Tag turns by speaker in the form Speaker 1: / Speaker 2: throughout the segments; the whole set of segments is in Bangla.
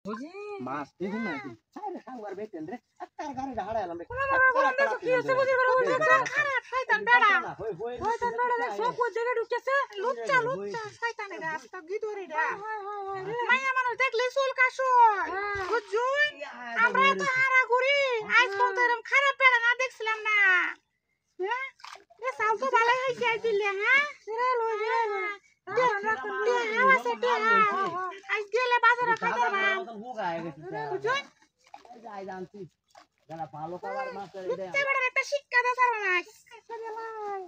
Speaker 1: মাছ দেখুন না আরে কাঙ্গার বেটেন রে আকার গাড়ি ঢাড়া এলাম রে
Speaker 2: কি আছে বুঝি করে ওই খারাপ শয়তান বেড়া শয়তান বেড়া রে সব জায়গা ঢুকেছে লুচ্চা লুচ্চা শয়তানের রাস্তা গিদরে রে মাইয়া মানুষ দেখলে চুল কাশো বুঝুই আমরা তো হারা ঘুরি আজ পর্যন্ত এরকম খারাপ বেড়া না দেখছিলাম না হ্যাঁ এ সাল তো ভালো হইছে আজ দিলে হ্যাঁ রে লই রে আজ গেলে বাজারে খাইতে পারবা বুঝুই
Speaker 1: যাই জানছি যারা ভালো খাবার মাছ রে
Speaker 2: একটা শিক্ষা দাও সর্বনাশ করে লাই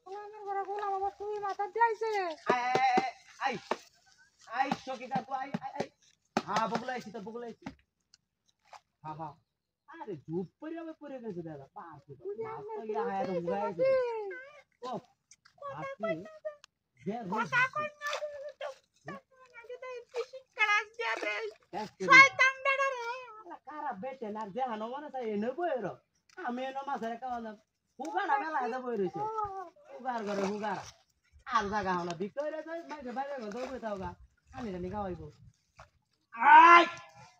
Speaker 2: আমার ঘরে গোলাম আমার তুই মাথা যাইছে
Speaker 1: আই আই শকিটা তো আই আই হ্যাঁ বগুলাইছি তো বগুলাইছি হ্যাঁ হ্যাঁ আরে ধূপ পরে গেছে দাদা পাঁচ মাছ তো ইয়া হায় তো গাইছে ও আপনি যে
Speaker 2: কথা কই না যদি শিক্ষা আসবে শয়তান বেড়া রে
Speaker 1: কারা বেটে না দেহানো মানে তাই এনে বইরো আমি এনে মাছের কাওয়ালাম হুগাড়া মেলা এদা বই রইছে হুগার করে হুগার আর জায়গা হলো ভিতরে যাই বাইরে বাইরে ঘর বই তাওগা আনি জানি খাওয়াইবো আই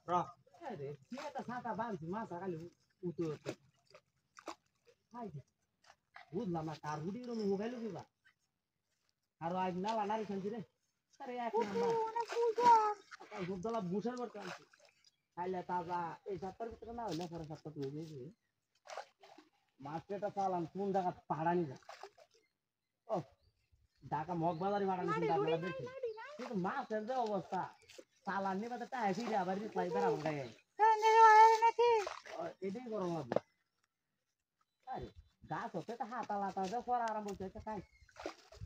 Speaker 1: র আরে কি এটা ছাতা বাঁধছি মাথা খালি উঠে উঠে হাই বুঝলাম না কার হুডি রুম হুগাইলো কিবা আর আজ নালা নারী খানছি রে আরে এক নাম্বার দুধলা বুঝার করতে আনছি খাইলে তাজা এই সপ্তাহের ভিতরে না হইলে পরে সপ্তাহ হয়ে গেছে মার্কেটটা চালাম কোন জায়গা পাহাড়ানি যা ও ঢাকা মগবাজারি ভাড়ানি চিন্তা দেখছি কিন্তু মাছের যে অবস্থা চালান নিয়ে বাদে টাকা ফিরে আবার রিপ্লাই বেড়াবো গায়ে এটাই গরম হবে আরে গাছ হচ্ছে তো হাতা লাতা যে করা আরম্ভ হচ্ছে খাই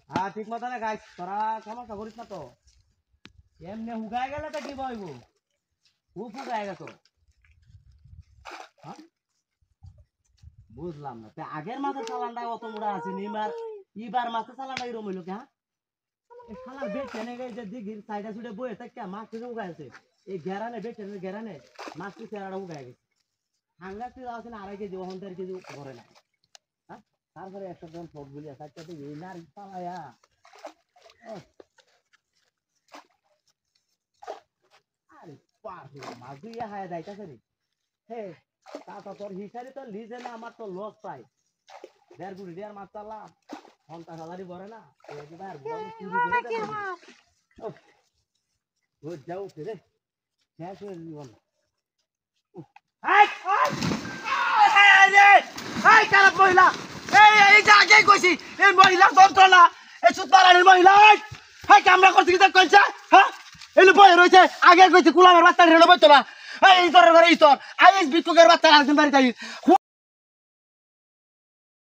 Speaker 1: হ্যাঁ ঠিক মতো না গাছ তোরা সমস্যা করিস না তো এমনি হুগায় গেলে তো কি বলবো খুব হুগায় গেছো বুঝলাম না আগের মাছের চালানটা অত মোড়া আছে এবার মাছের চালানটা এরকম হইলো হ্যাঁ শালার বেট টেনে গেছে দিঘির সাইডে সুইডে বয়ে থাকে মাছ কিছু উগায় আছে এই ঘেরানে বেট টেনে ঘেরানে মাছ কিছু চেহারাটা উগায় গেছে হাঙ্গা তুই আছে না 2.5 কেজি 1.5 কেজি ভরে না হ্যাঁ তারপরে একটা জন সব গুলি আছে একটা এই নার পালায়া আরে পারছি মাছ দুই হায় যাইতাছে রে হে তা তোর হিসাবে তো লিজে না আমার তো লস পাই 1.5 কোটি টাকার মাছ চালাম 50,000 ভরে না যাও রে শেষ হয়ে জীবন খারাপ মহিলা এই যে আগে কইছি এই মহিলা যন্ত্রণা এই সুতরাং মহিলা কামরা করছি কি কইছে হ্যাঁ এলো বই রয়েছে আগে কইছি কুলামের বাচ্চা রেলো বইতো না এই তোর ঘরে এই তোর আইএস বিকুকের বাচ্চা আরেকদিন বাড়ি যাই